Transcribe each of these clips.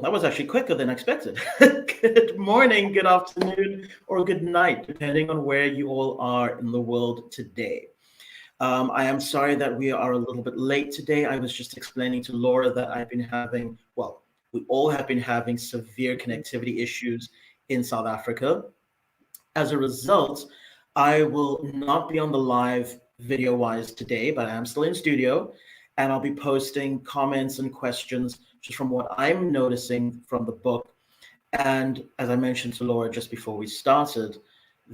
that was actually quicker than expected. Good morning, good afternoon, or good night, depending on where you all are in the world today. I am sorry that we are a little bit late today. I was just explaining to Laura that I've been having, well, we all have been having severe connectivity issues in South Africa. As a result, I will not be on the live video wise today, but I am still in studio and I'll be posting comments and questions just from what I'm noticing from the book. And as I mentioned to Laura just before we started,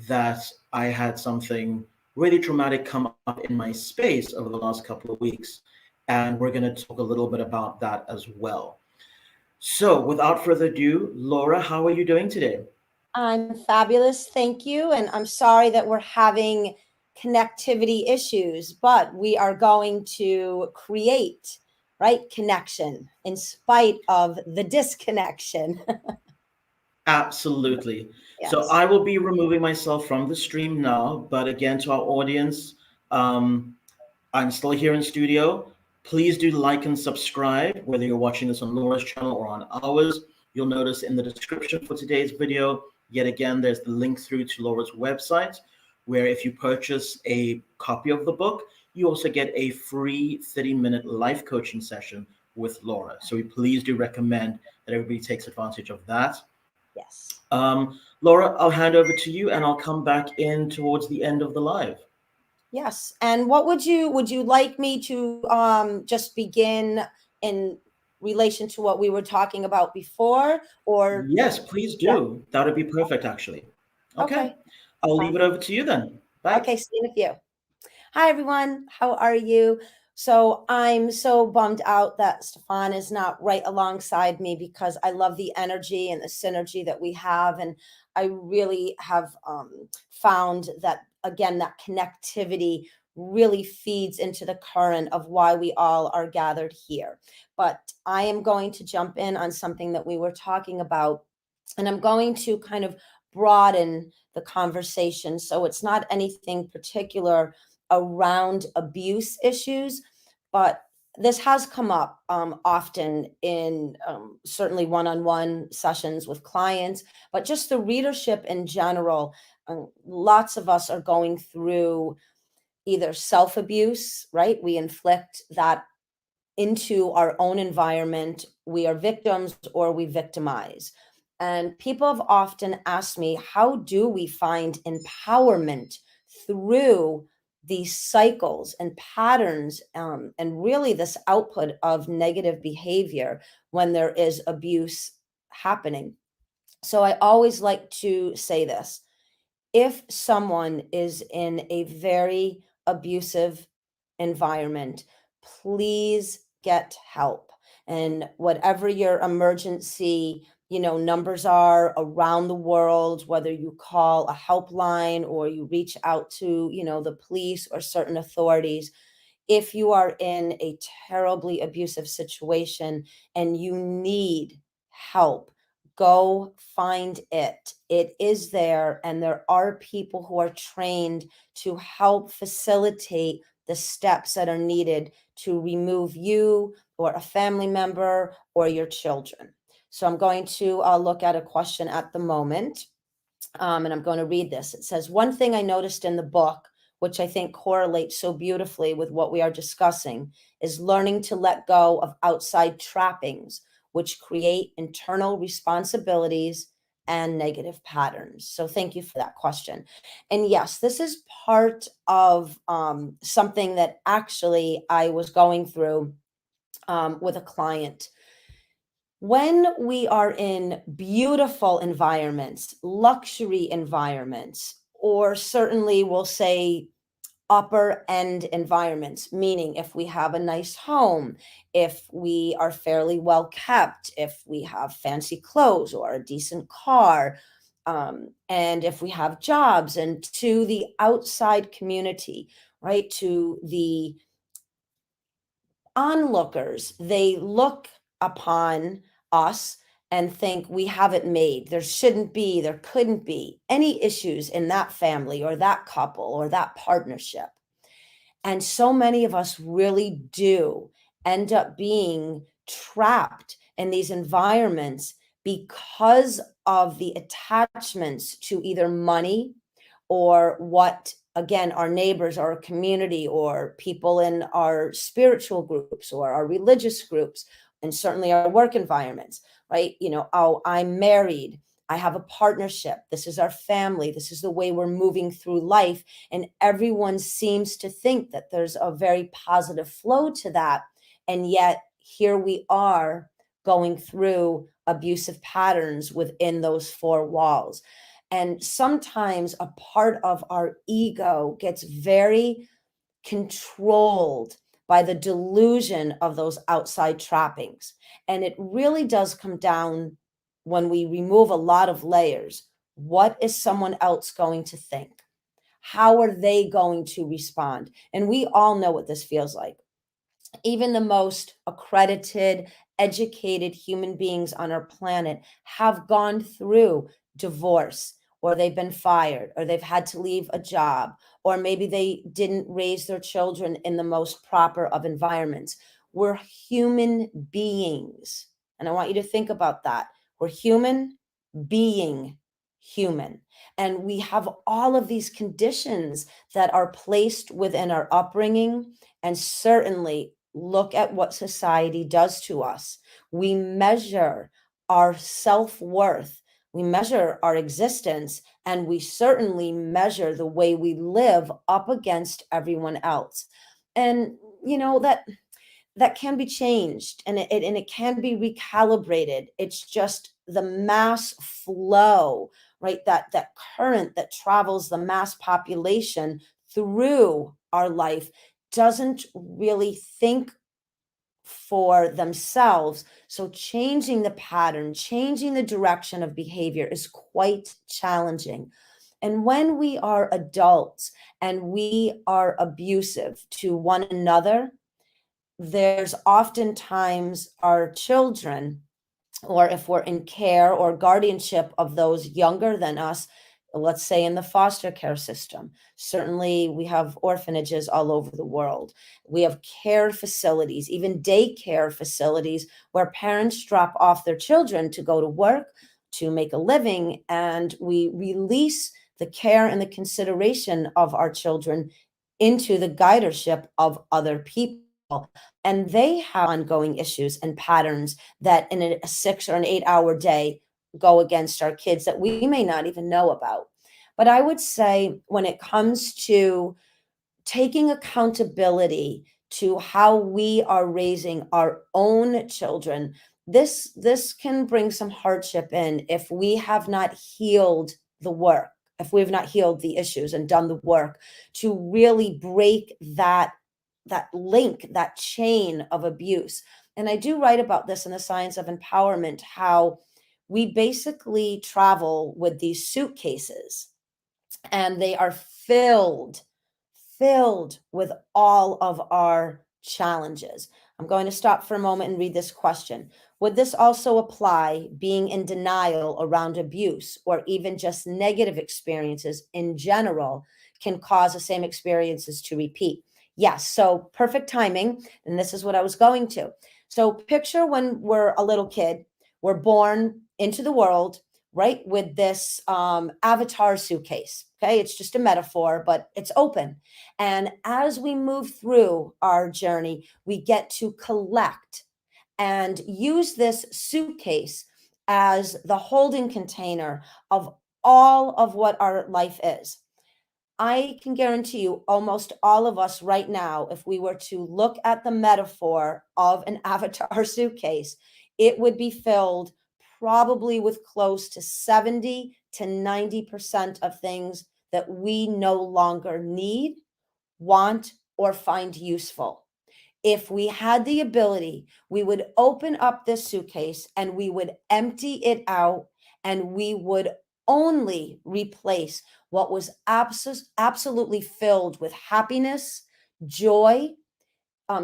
that I had something really traumatic come up in my space over the last couple of weeks. And we're going to talk a little bit about that as well. So, without further ado, Laura, how are you doing today? I'm fabulous, thank you. And I'm sorry that we're having connectivity issues, but we are going to create, right, connection in spite of the disconnection. Absolutely. So Yes. I will be removing myself from the stream now, but again, to our audience, um, I'm still here in studio. Please do like and subscribe, whether you're watching this on Laura's channel or on ours. You'll notice in the description for today's video, yet again, there's the link through to Laura's website, where if you purchase a copy of the book, you also get a free 30-minute life coaching session with Laura. So we please do recommend that everybody takes advantage of that. Yes. Laura, I'll hand over to you and I'll come back in towards the end of the live. Yes. And what would you like me to just begin in relation to what we were talking about before, or Yes, please yeah, do. That would be perfect, actually. Okay, okay. I'll leave it over to you then. Bye. Okay, see you in a few. Hi, everyone. How are you? So I'm so bummed out that Stefan is not right alongside me because I love the energy and the synergy that we have. And I really have found that, again, that connectivity really feeds into the current of why we all are gathered here. But I am going to jump in on something that we were talking about, and I'm going to kind of broaden the conversation. So it's not anything particular around abuse issues, but this has come up often in certainly one-on-one sessions with clients, but just the readership in general. Lots of us are going through either self-abuse, right? We inflict that into our own environment. We are victims or we victimize. And people have often asked me, how do we find empowerment through these cycles and patterns, and really this output of negative behavior when there is abuse happening? So I always like to say this: if someone is in a very abusive environment, please get help. And whatever your emergency, numbers are around the world, whether you call a helpline or you reach out to, the police or certain authorities, if you are in a terribly abusive situation and you need help, go find it. It is there, and there are people who are trained to help facilitate the steps that are needed to remove you or a family member or your children. So I'm going to look at a question at the moment, and I'm going to read this. It says, one thing I noticed in the book, which I think correlates so beautifully with what we are discussing, is learning to let go of outside trappings, which create internal responsibilities and negative patterns. So thank you for that question. And yes, this is part of something that actually I was going through with a client. When we are in beautiful environments, luxury environments, or certainly we'll say upper end environments, meaning if we have a nice home, if we are fairly well kept, if we have fancy clothes or a decent car, and if we have jobs, and to the outside community, right, to the onlookers, they look upon us and think we have it made. There shouldn't be, there couldn't be any issues in that family or that couple or that partnership. And so many of us really do end up being trapped in these environments because of the attachments to either money or what, again, our neighbors, our community, or people in our spiritual groups or our religious groups, and certainly our work environments, right? Oh, I'm married, I have a partnership, this is our family, this is the way we're moving through life. And everyone seems to think that there's a very positive flow to that. And yet, here we are going through abusive patterns within those four walls. And sometimes a part of our ego gets very controlled by the delusion of those outside trappings. And it really does come down, when we remove a lot of layers, what is someone else going to think? How are they going to respond? And we all know what this feels like. Even the most accredited, educated human beings on our planet have gone through divorce, or they've been fired, or they've had to leave a job, or maybe they didn't raise their children in the most proper of environments. We're human beings. And I want you to think about that. We're human being human. And we have all of these conditions that are placed within our upbringing. And certainly, look at what society does to us. We measure our self-worth, we measure our existence, and we certainly measure the way we live up against everyone else. And that can be changed, and it can be recalibrated. It's just the mass flow, right? That current that travels the mass population through our life doesn't really think for themselves. So changing the pattern, changing the direction of behavior is quite challenging. And when we are adults and we are abusive to one another, there's oftentimes our children, or if we're in care or guardianship of those younger than us, let's say in the foster care system. Certainly, we have orphanages all over the world. We have care facilities, even daycare facilities, where parents drop off their children to go to work, to make a living, and we release the care and the consideration of our children into the guidership of other people. And they have ongoing issues and patterns that in a 6 or an 8 hour day go against our kids that we may not even know about. But I would say, when it comes to taking accountability to how we are raising our own children, this can bring some hardship in if we have not healed the work, if we have not healed the issues and done the work to really break that link, that chain of abuse. And I do write about this in the Science of Empowerment, how we basically travel with these suitcases, and they are filled with all of our challenges. I'm going to stop for a moment and read this question. Would this also apply being in denial around abuse, or even just negative experiences in general can cause the same experiences to repeat? Yes. So perfect timing. And this is what I was going to. So picture when we're a little kid, we're born into the world, right, with this avatar suitcase. Okay. It's just a metaphor, but it's open. And as we move through our journey, we get to collect and use this suitcase as the holding container of all of what our life is. I can guarantee you, almost all of us right now, if we were to look at the metaphor of an avatar suitcase, it would be filled probably with close to 70 to 90% of things that we no longer need, want, or find useful. If we had the ability, we would open up this suitcase and we would empty it out, and we would only replace what was absolutely filled with happiness, joy,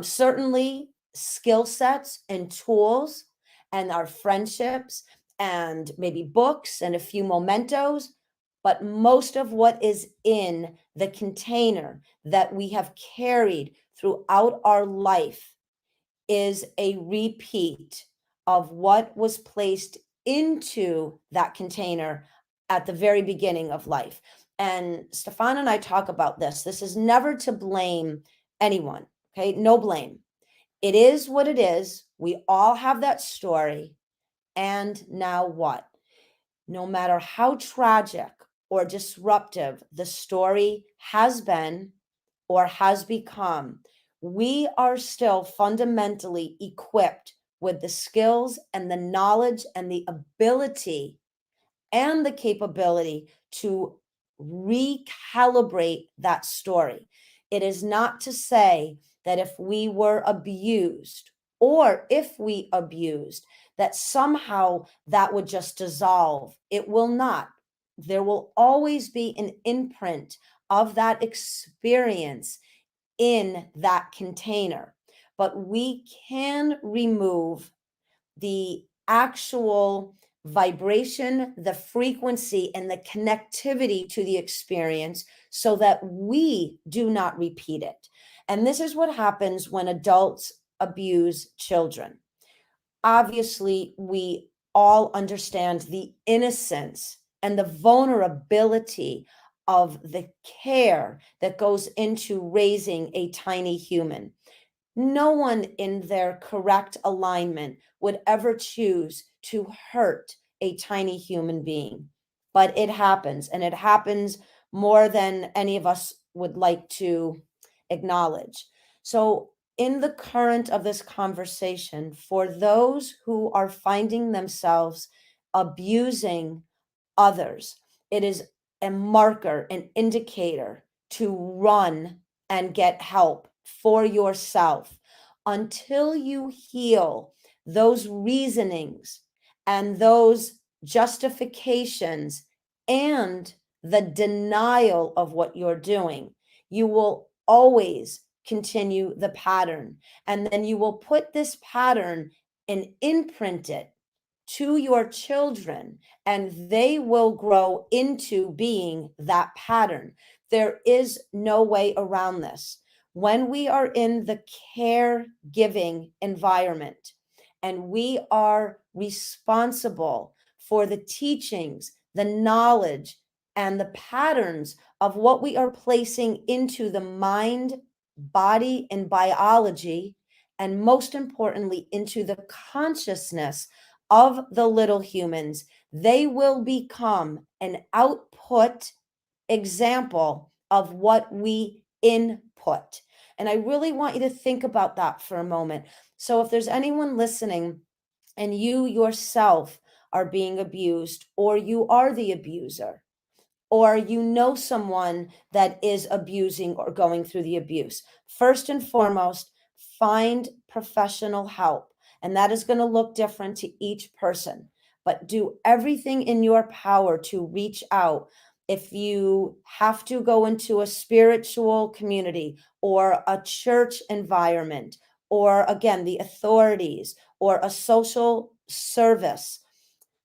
certainly skill sets and tools, and our friendships, and maybe books and a few mementos. But most of what is in the container that we have carried throughout our life is a repeat of what was placed into that container at the very beginning of life. And Stefan and I talk about this. This is never to blame anyone, okay? No blame. It is what it is. We all have that story. And now what? No matter how tragic or disruptive the story has been or has become, we are still fundamentally equipped with the skills and the knowledge and the ability and the capability to recalibrate that story. It is not to say that if we were abused or if we abused, that somehow that would just dissolve. It will not. There will always be an imprint of that experience in that container. But we can remove the actual vibration, the frequency, and the connectivity to the experience so that we do not repeat it. And this is what happens when adults abuse children. Obviously, we all understand the innocence and the vulnerability of the care that goes into raising a tiny human. No one in their correct alignment would ever choose to hurt a tiny human being. But it happens, and it happens more than any of us would like to acknowledge. So, in the current of this conversation, for those who are finding themselves abusing others, it is a marker, an indicator to run and get help for yourself until you heal those reasonings and those justifications and the denial of what you're doing. You will always continue the pattern, and then you will put this pattern and imprint it to your children, and they will grow into being that pattern. There is no way around this. When we are in the caregiving environment and we are responsible for the teachings, the knowledge, and the patterns of what we are placing into the mind, body, and biology, and most importantly, into the consciousness of the little humans, they will become an output example of what we input. And I really want you to think about that for a moment. So if there's anyone listening and you yourself are being abused, or you are the abuser, or you know someone that is abusing or going through the abuse, first and foremost, find professional help. And that is going to look different to each person. But do everything in your power to reach out. If you have to go into a spiritual community or a church environment, or again, the authorities or a social service,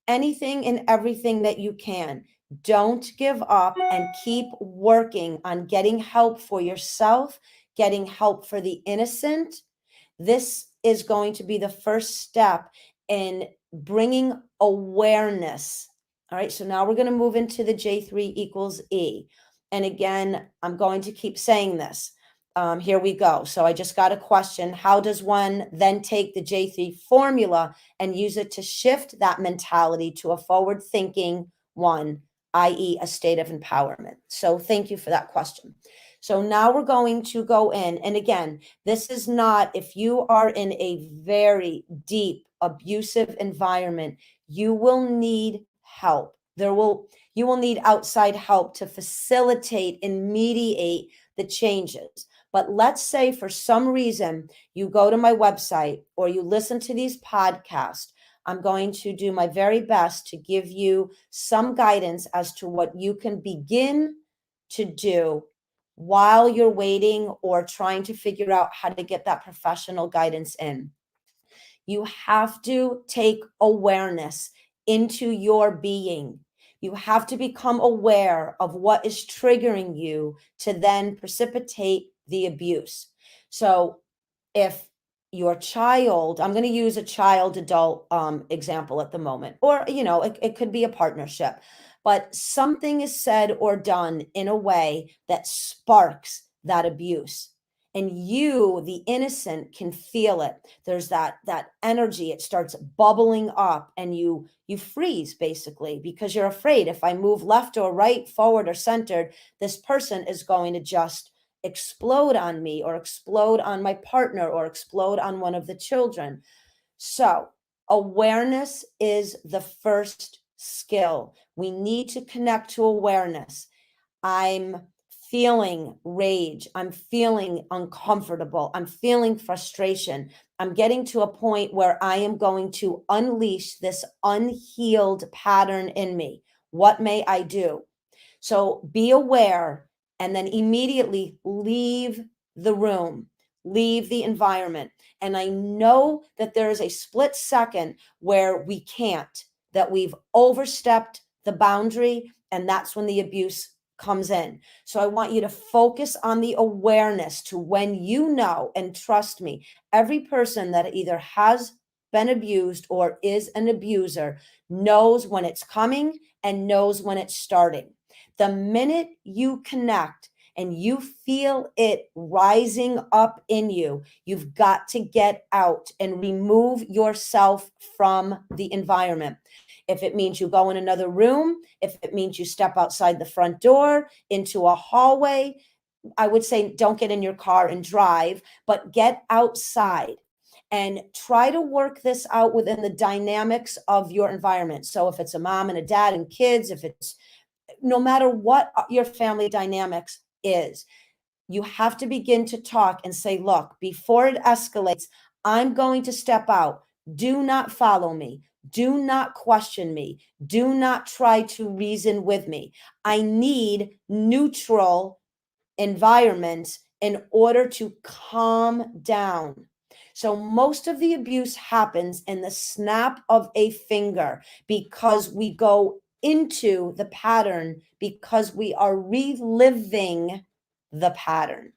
anything and everything that you can. Don't give up and keep working on getting help for yourself, getting help for the innocent. This is going to be the first step in bringing awareness. All right, so now we're going to move into the J3 equals E. And again, I'm going to keep saying this. Here we go. So I just got a question. How does one then take the J3 formula and use it to shift that mentality to a forward thinking one, i.e. a state of empowerment? So thank you for that question. So now we're going to go in. And again, this is not, if you are in a very deep abusive environment, you will need help. You will need outside help to facilitate and mediate the changes. But let's say for some reason you go to my website or you listen to these podcasts. I'm going to do my very best to give you some guidance as to what you can begin to do while you're waiting or trying to figure out how to get that professional guidance in. You have to take awareness into your being. You have to become aware of what is triggering you to then precipitate the abuse. So if your child, I'm going to use a child adult example at the moment, or, it could be a partnership, but something is said or done in a way that sparks that abuse. And you, the innocent, can feel it. There's that energy. It starts bubbling up, and you freeze basically, because you're afraid, if I move left or right, forward or centered, this person is going to just explode on me, or explode on my partner, or explode on one of the children. So, awareness is the first skill. We need to connect to awareness. I'm feeling rage. I'm feeling uncomfortable. I'm feeling frustration. I'm getting to a point where I am going to unleash this unhealed pattern in me. What may I do? So be aware, and then immediately leave the room, leave the environment. And I know that there is a split second where we can't, that we've overstepped the boundary, and that's when the abuse comes in. So I want you to focus on the awareness to when you know, and trust me, every person that either has been abused or is an abuser knows when it's coming and knows when it's starting. The minute you connect and you feel it rising up in you, you've got to get out and remove yourself from the environment. If it means you go in another room, if it means you step outside the front door into a hallway, I would say don't get in your car and drive, but get outside and try to work this out within the dynamics of your environment. So if it's a mom and a dad and kids, if it's no matter what your family dynamics is, you have to begin to talk and say, look, before it escalates, I'm going to step out. Do not follow me. Do not question me. Do not try to reason with me. I need neutral environments in order to calm down. So most of the abuse happens in the snap of a finger, because we go into the pattern, because we are reliving the pattern.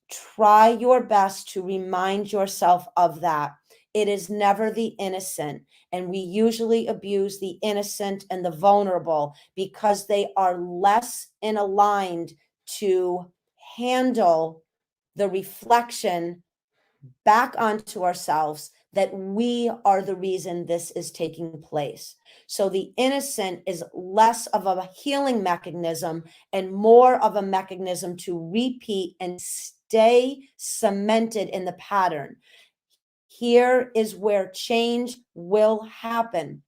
Try your best to remind yourself of that. It is never the innocent. And we usually abuse the innocent and the vulnerable because they are less in aligned to handle the reflection back onto ourselves that we are the reason this is taking place. So the innocent is less of a healing mechanism and more of a mechanism to repeat and stay cemented in the pattern. Here is where change will happen,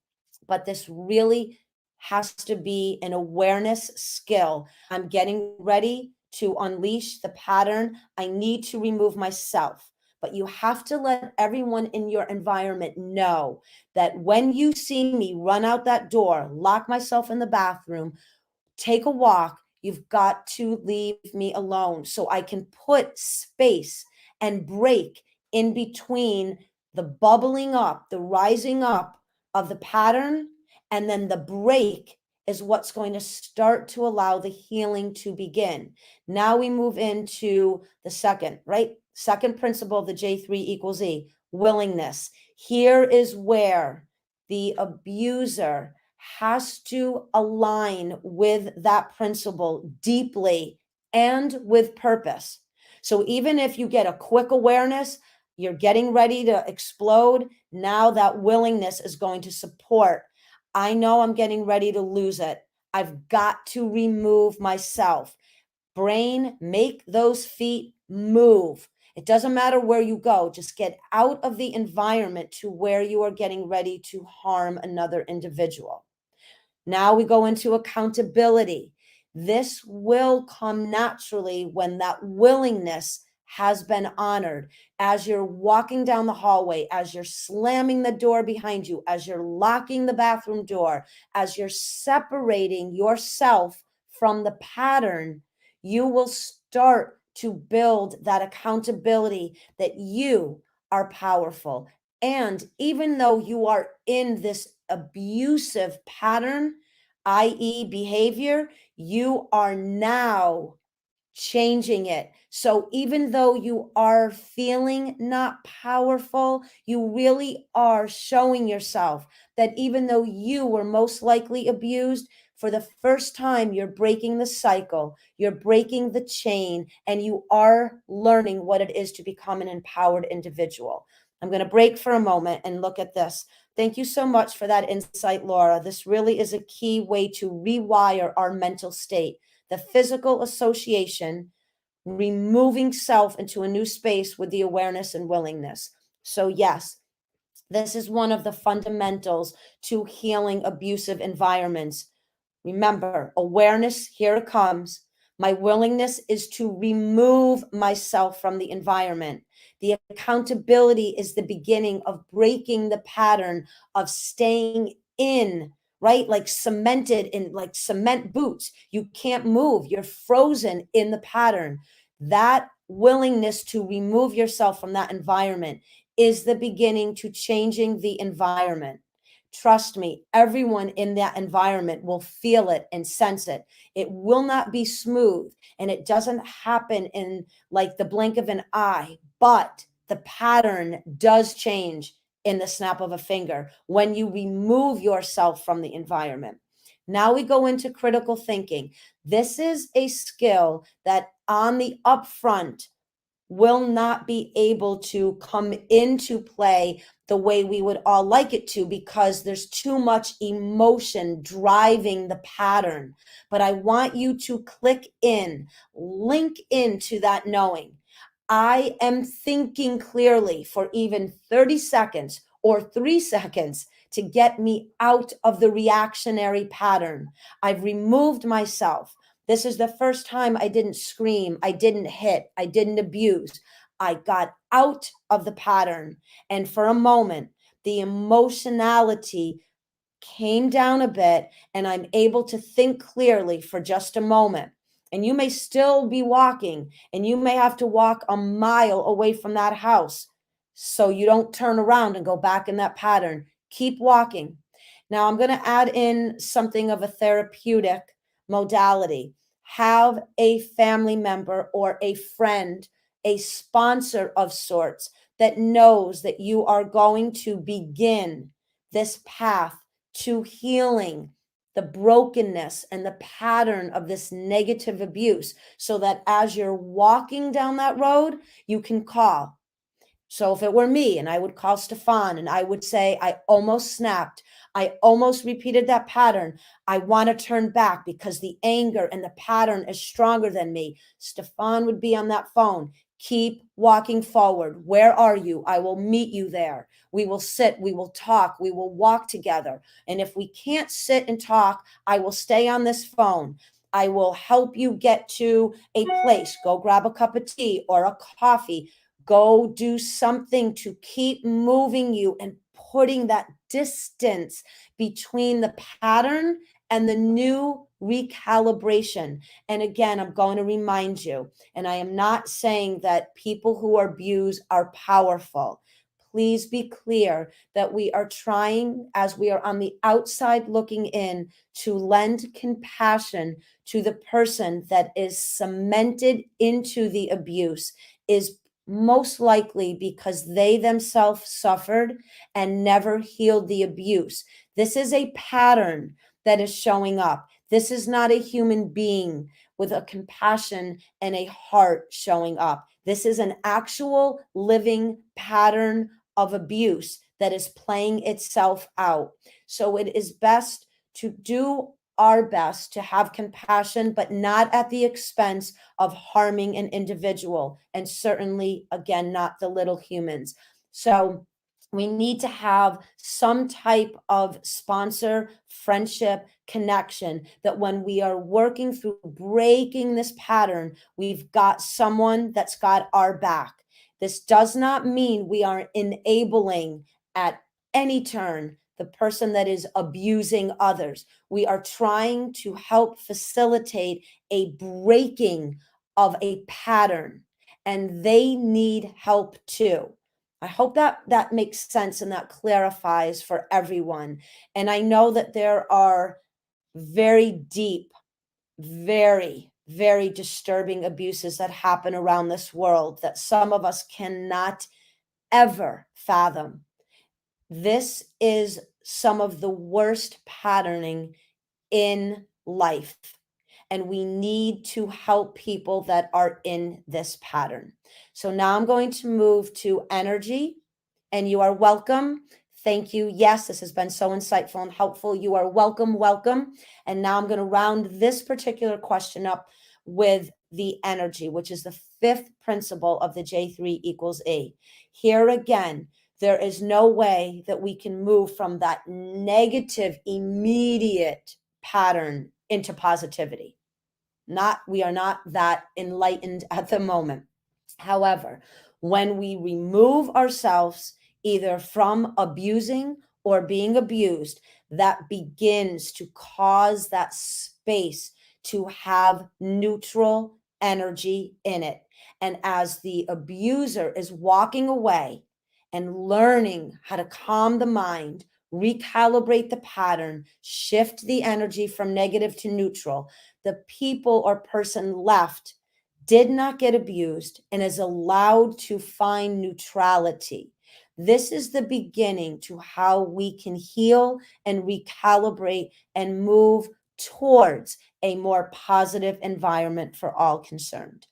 but this really has to be an awareness skill. I'm getting ready to unleash the pattern. I need to remove myself. But you have to let everyone in your environment know that when you see me run out that door, lock myself in the bathroom, take a walk, you've got to leave me alone so I can put space and break in between the bubbling up, the rising up of the pattern, and then the break is what's going to start to allow the healing to begin. Now we move into the second, right? Second principle of the J3 equals E, willingness. Here is where the abuser has to align with that principle deeply and with purpose. So even if you get a quick awareness, you're getting ready to explode, now that willingness is going to support. I know I'm getting ready to lose it. I've got to remove myself. Brain, make those feet move. It doesn't matter where you go, just get out of the environment to where you are getting ready to harm another individual. Now we go into accountability. This will come naturally when that willingness has been honored. As you're walking down the hallway, as you're slamming the door behind you, as you're locking the bathroom door, as you're separating yourself from the pattern, you will start to build that accountability that you are powerful. And even though you are in this abusive pattern, i.e., behavior, you are now changing it. So even though you are feeling not powerful, you really are showing yourself that even though you were most likely abused, for the first time, you're breaking the cycle, you're breaking the chain, and you are learning what it is to become an empowered individual. I'm going to break for a moment and look at this. Thank you so much for that insight, Laura. This really is a key way to rewire our mental state. The physical association, removing self into a new space with the awareness and willingness. So, yes, this is one of the fundamentals to healing abusive environments. Remember, awareness, here it comes. My willingness is to remove myself from the environment. The accountability is the beginning of breaking the pattern of staying in, right? Like cemented in, like cement boots. You can't move, you're frozen in the pattern. That willingness to remove yourself from that environment is the beginning to changing the environment. Trust me, everyone in that environment will feel it and sense it. It will not be smooth, and it doesn't happen in like the blink of an eye, but the pattern does change in the snap of a finger when you remove yourself from the environment. Now we go into critical thinking. This is a skill that on the upfront will not be able to come into play the way we would all like it to, because there's too much emotion driving the pattern. But I want you to click in, link into that knowing. I am thinking clearly for even 30 seconds or 3 seconds to get me out of the reactionary pattern. I've removed myself. This is the first time I didn't scream, I didn't hit, I didn't abuse. I got out of the pattern. And for a moment, the emotionality came down a bit, and I'm able to think clearly for just a moment. And you may still be walking, and you may have to walk a mile away from that house so you don't turn around and go back in that pattern. Keep walking. Now, I'm going to add in something of a therapeutic modality. Have a family member or a friend, a sponsor of sorts that knows that you are going to begin this path to healing the brokenness and the pattern of this negative abuse, so that as you're walking down that road, you can call. So if it were me and I would call Stefan and I would say, I almost snapped, I almost repeated that pattern, I want to turn back because the anger and the pattern is stronger than me. Stefan would be on that phone. Keep walking forward. Where are you? I will meet you there. We will sit, we will talk, we will walk together. And if we can't sit and talk, I will stay on this phone. I will help you get to a place. Go grab a cup of tea or a coffee. Go do something to keep moving you and putting that distance between the pattern and the new recalibration. And again, I'm going to remind you, and I am not saying that people who are abused are powerful. Please be clear that we are trying, as we are on the outside looking in, to lend compassion to the person that is cemented into the abuse, is most likely because they themselves suffered and never healed the abuse. This is a pattern that is showing up. This is not a human being with a compassion and a heart showing up. This is an actual living pattern of abuse that is playing itself out. So it is best to do our best to have compassion, but not at the expense of harming an individual, and certainly, again, not the little humans. So we need to have some type of sponsor, friendship, connection, that when we are working through breaking this pattern, we've got someone that's got our back. This does not mean we are enabling at any turn the person that is abusing others. We are trying to help facilitate a breaking of a pattern, and they need help too. I hope that that makes sense and that clarifies for everyone. And I know that there are very deep, very very disturbing abuses that happen around this world that some of us cannot ever fathom. This is some of the worst patterning in life. And we need to help people that are in this pattern. So now I'm going to move to energy, and you are welcome. Thank you. Yes, this has been so insightful and helpful. You are welcome, welcome. And now I'm going to round this particular question up with the energy, which is the fifth principle of the J3 equals E. Here again, there is no way that we can move from that negative, immediate pattern into positivity. We are not that enlightened at the moment. However, when we remove ourselves either from abusing or being abused, that begins to cause that space to have neutral energy in it. And as the abuser is walking away and learning how to calm the mind, recalibrate the pattern, shift the energy from negative to neutral, the people or person left did not get abused and is allowed to find neutrality. This is the beginning to how we can heal and recalibrate and move towards a more positive environment for all concerned.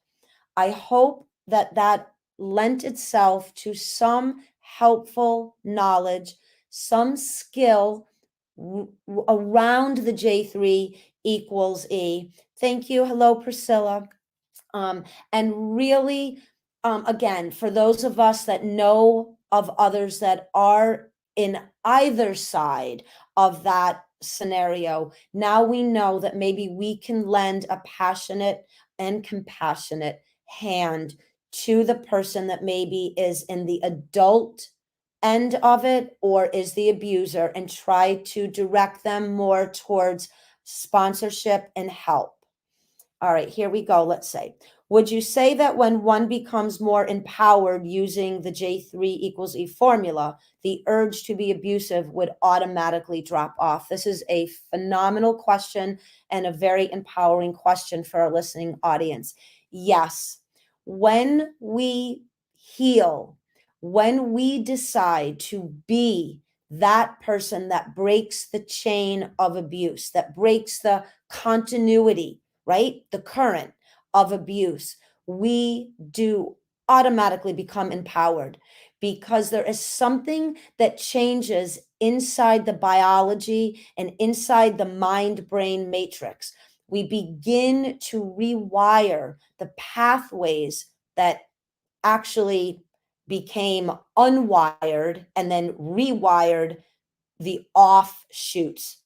I hope that that lent itself to some helpful knowledge, some skill around the J3 equals E. Thank you. Hello, Priscilla. And really, again, for those of us that know of others that are in either side of that scenario, now we know that maybe we can lend a passionate and compassionate hand to the person that maybe is in the adult end of it or is the abuser, and try to direct them more towards sponsorship and help. All right, here we go. Let's say, would you say that when one becomes more empowered using the J3 equals E formula, the urge to be abusive would automatically drop off? This is a phenomenal question and a very empowering question for our listening audience. Yes, when we heal, when we decide to be that person that breaks the chain of abuse, that breaks the continuity, right? The current of abuse, we do automatically become empowered because there is something that changes inside the biology and inside the mind brain matrix. We begin to rewire the pathways that actually became unwired and then rewired the offshoots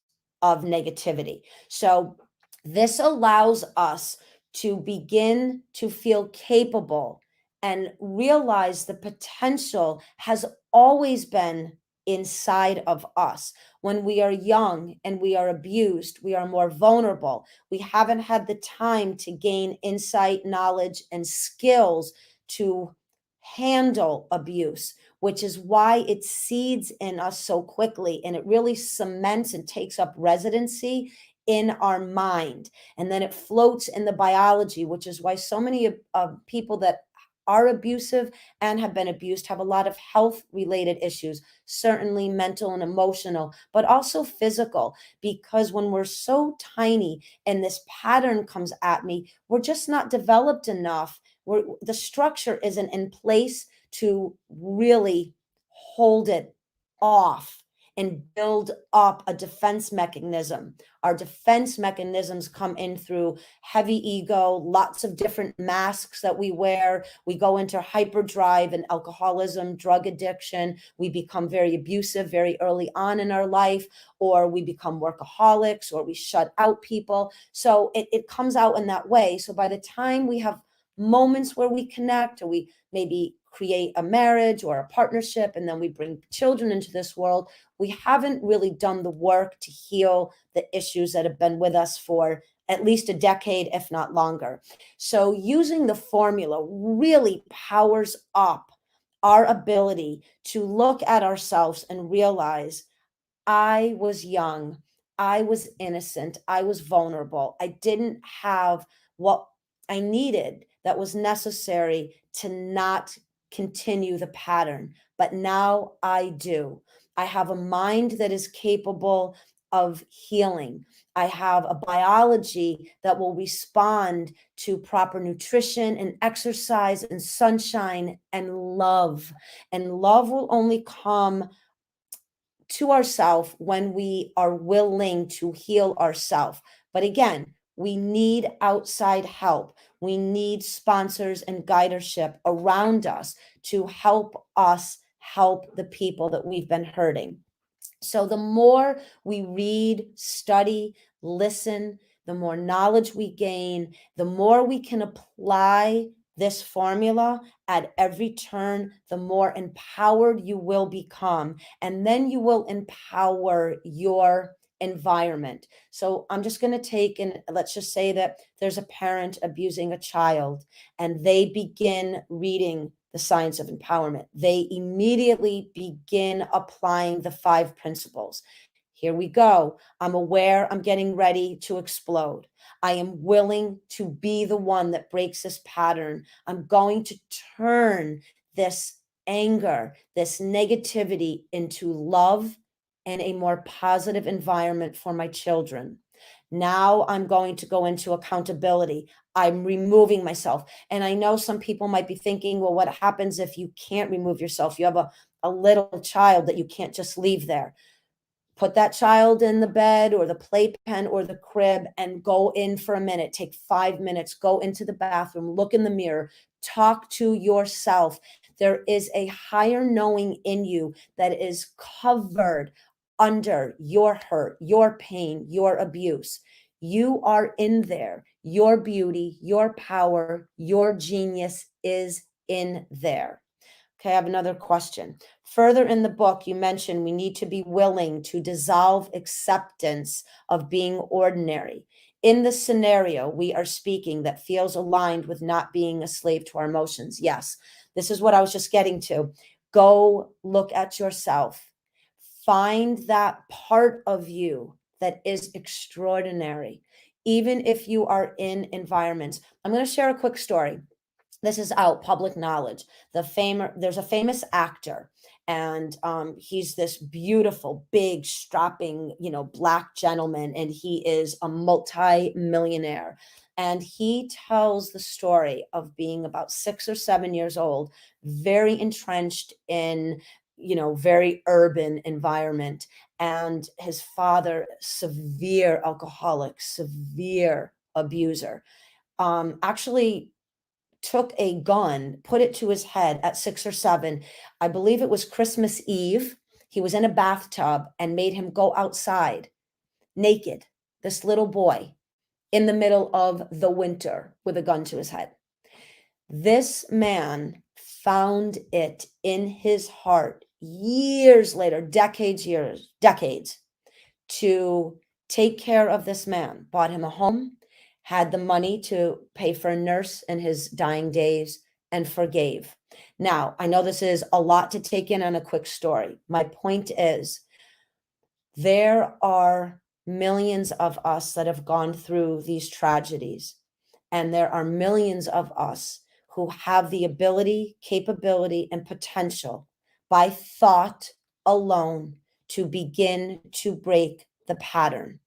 of negativity. So this allows us to begin to feel capable and realize the potential has always been inside of us. When we are young and we are abused, we are more vulnerable. We haven't had the time to gain insight, knowledge, and skills to handle abuse, which is why it seeds in us so quickly and it really cements and takes up residency in our mind. And then it floats in the biology, which is why so many people that are abusive and have been abused have a lot of health related issues, certainly mental and emotional, but also physical, because when we're so tiny and this pattern comes at me, we're just not developed enough. The structure isn't in place to really hold it off and build up a defense mechanism. Our defense mechanisms come in through heavy ego, lots of different masks that we wear. We go into hyperdrive and alcoholism, drug addiction. We become very abusive very early on in our life, or we become workaholics, or we shut out people. So it comes out in that way. So by the time we have moments where we connect, or we maybe create a marriage or a partnership, and then we bring children into this world, we haven't really done the work to heal the issues that have been with us for at least a decade, if not longer. So using the formula really powers up our ability to look at ourselves and realize, I was young, I was innocent, I was vulnerable, I didn't have what I needed that was necessary to not continue the pattern. But now I do. I have a mind that is capable of healing. I have a biology that will respond to proper nutrition and exercise and sunshine and love. And love will only come to ourselves when we are willing to heal ourselves. But again, we need outside help. We need sponsors and guidership around us to help us help the people that we've been hurting. So the more we read, study, listen, the more knowledge we gain, the more we can apply this formula at every turn, the more empowered you will become. And then you will empower your environment. So I'm just going to take, and let's just say that there's a parent abusing a child and they begin reading the science of empowerment. They immediately begin applying the 5 principles. Here we go. I'm aware I'm getting ready to explode. I am willing to be the one that breaks this pattern. I'm going to turn this anger, this negativity into love and a more positive environment for my children. Now I'm going to go into accountability. I'm removing myself. And I know some people might be thinking, well, what happens if you can't remove yourself? You have a little child that you can't just leave there. Put that child in the bed or the playpen or the crib and go in for a minute. Take 5 minutes, go into the bathroom, look in the mirror, talk to yourself. There is a higher knowing in you that is covered under your hurt, your pain, your abuse. You are in there. Your beauty, your power, your genius is in there. Okay, I have another question. Further in the book, you mentioned we need to be willing to dissolve acceptance of being ordinary. In the scenario we are speaking that feels aligned with not being a slave to our emotions. Yes, this is what I was just getting to. Go look at yourself. Find that part of you that is extraordinary, even if you are in environments. I'm going to share a quick story. This is out public knowledge. There's a famous actor, and he's this beautiful, big, strapping, black gentleman, and he is a multi-millionaire. And he tells the story of being about 6 or 7 years old, very entrenched in, very urban environment, and his father, severe alcoholic, severe abuser, actually took a gun, put it to his head at 6 or 7. I believe it was Christmas Eve. He was in a bathtub and made him go outside naked, this little boy, in the middle of the winter with a gun to his head. This man found it in his heart years later, decades, to take care of this man, bought him a home, had the money to pay for a nurse in his dying days, and forgave. Now, I know this is a lot to take in on a quick story. My point is, there are millions of us that have gone through these tragedies, and there are millions of us who have the ability, capability, and potential by thought alone to begin to break the pattern.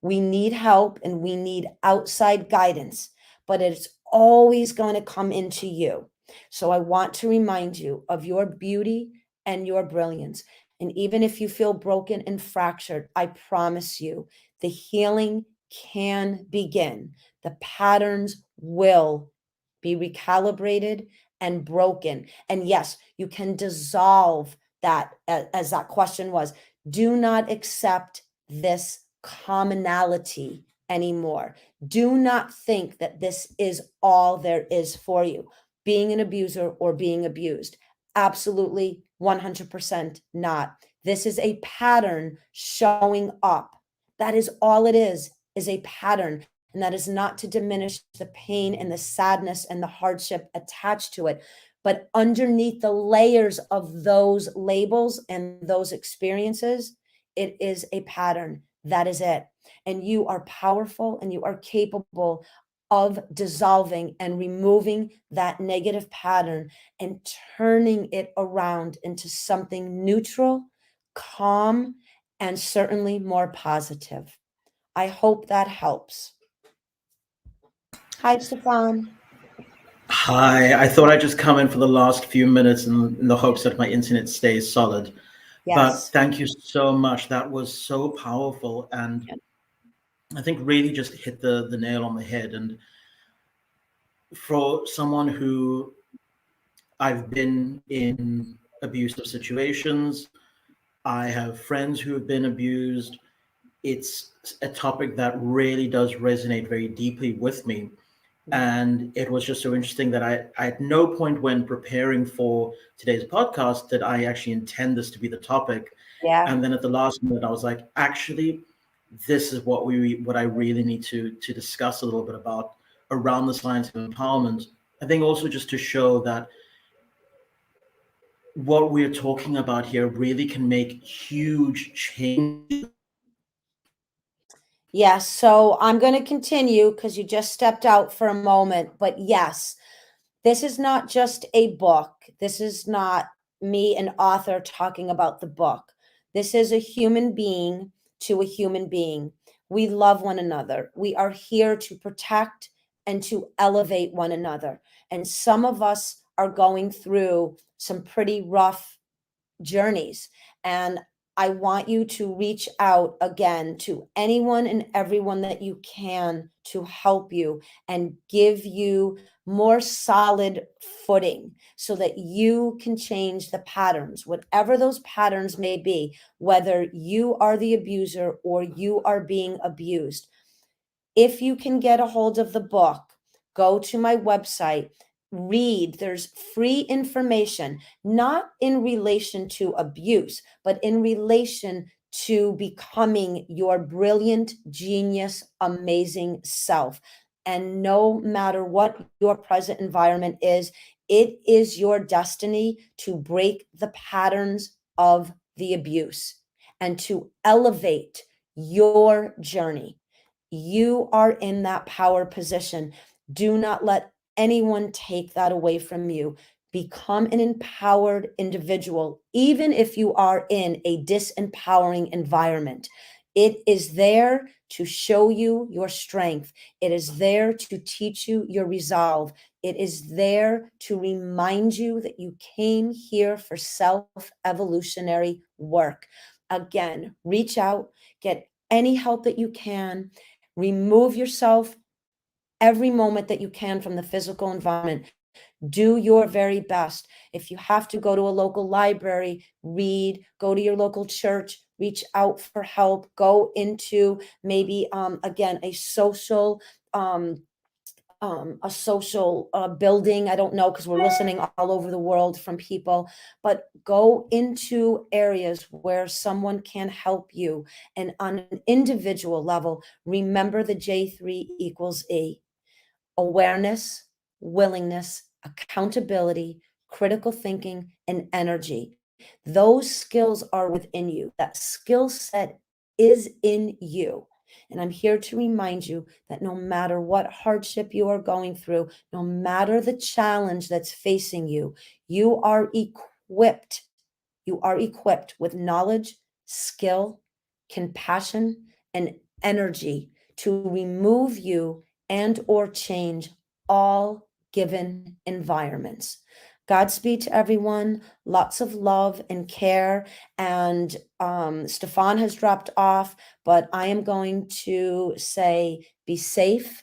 We need help and we need outside guidance, but it's always going to come into you. So I want to remind you of your beauty and your brilliance. And even if you feel broken and fractured, I promise you the healing can begin. The patterns will be recalibrated and broken. And yes, you can dissolve that, as that question was. Do not accept this commonality anymore. Do not think that this is all there is for you, being an abuser or being abused. Absolutely 100% not. This is a pattern showing up. That is all it is a pattern. And that is not to diminish the pain and the sadness and the hardship attached to it. But underneath the layers of those labels and those experiences, it is a pattern. That is it. And you are powerful and you are capable of dissolving and removing that negative pattern and turning it around into something neutral, calm, and certainly more positive. I hope that helps. Hi, Stefan. Hi, I thought I'd just come in for the last few minutes in the hopes that my internet stays solid. But Yes. thank you so much. That was so powerful. And I think really just hit the nail on the head. And for someone who I've been in abusive situations, I have friends who have been abused. It's a topic that really does resonate very deeply with me. And it was just so interesting that I at no point when preparing for today's podcast did I actually intend this to be the topic. Yeah. And then at the last minute, I was like, actually, this is what I really need to discuss a little bit about around the science of empowerment. I think also just to show that what we're talking about here really can make huge change. Yes. So I'm going to continue because you just stepped out for a moment. But yes, this is not just a book. This is not me, an author, talking about the book. This is a human being to a human being. We love one another. We are here to protect and to elevate one another. And some of us are going through some pretty rough journeys. And I want you to reach out again to anyone and everyone that you can to help you and give you more solid footing so that you can change the patterns, whatever those patterns may be, whether you are the abuser or you are being abused. If you can get a hold of the book, go to my website, read. There's free information, not in relation to abuse, but in relation to becoming your brilliant, genius, amazing self. And no matter what your present environment is, it is your destiny to break the patterns of the abuse and to elevate your journey. You are in that power position. Do not let anyone take that away from you. Become an empowered individual, even if you are in a disempowering environment. It is there to show you your strength. It is there to teach you your resolve. It is there to remind you that you came here for self evolutionary work. Again, reach out, get any help that you can. Remove yourself every moment that you can from the physical environment. Do your very best. If you have to go to a local library, read, go to your local church, reach out for help, go into maybe, again, a social building. I don't know because we're listening all over the world from people, but go into areas where someone can help you. And on an individual level, remember the J3 equals E: awareness, willingness, accountability, critical thinking, and energy. Those skills are within you. That skill set is in you. And I'm here to remind you that no matter what hardship you are going through, no matter the challenge that's facing you, you are equipped. You are equipped with knowledge, skill, compassion, and energy to remove you and or change all given environments. Godspeed to everyone. Lots of love and care. And Stefan has dropped off, but I am going to say be safe,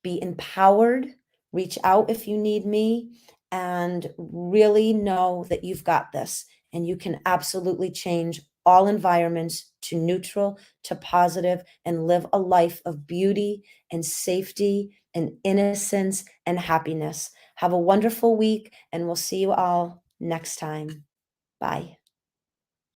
be empowered, reach out if you need me, and really know that you've got this and you can absolutely change all environments to neutral, to positive, and live a life of beauty and safety and innocence and happiness. Have a wonderful week, and we'll see you all next time. Bye.